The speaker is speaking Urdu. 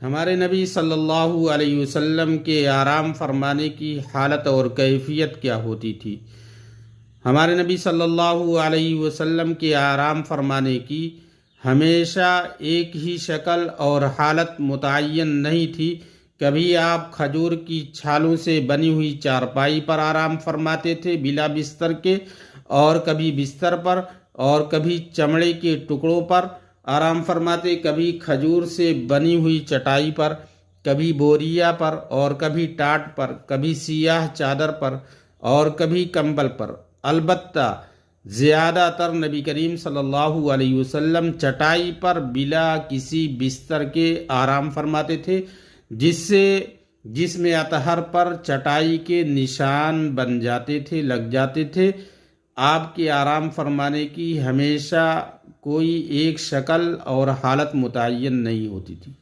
ہمارے نبی صلی اللہ علیہ وسلم کے آرام فرمانے کی حالت اور کیفیت کیا ہوتی تھی؟ ہمارے نبی صلی اللہ علیہ وسلم کے آرام فرمانے کی ہمیشہ ایک ہی شکل اور حالت متعین نہیں تھی۔ کبھی آپ کھجور کی چھالوں سے بنی ہوئی چارپائی پر آرام فرماتے تھے بلا بستر کے، اور کبھی بستر پر، اور کبھی چمڑے کے ٹکڑوں پر آرام فرماتے، کبھی کھجور سے بنی ہوئی چٹائی پر، کبھی بوریا پر، اور کبھی ٹاٹ پر، کبھی سیاہ چادر پر، اور کبھی کمبل پر۔ البتہ زیادہ تر نبی کریم صلی اللہ علیہ وسلم چٹائی پر بلا کسی بستر کے آرام فرماتے تھے، جس میں اطہر پر چٹائی کے نشان بن جاتے تھے، لگ جاتے تھے۔ آپ کے آرام فرمانے کی ہمیشہ کوئی ایک شکل اور حالت متعین نہیں ہوتی تھی۔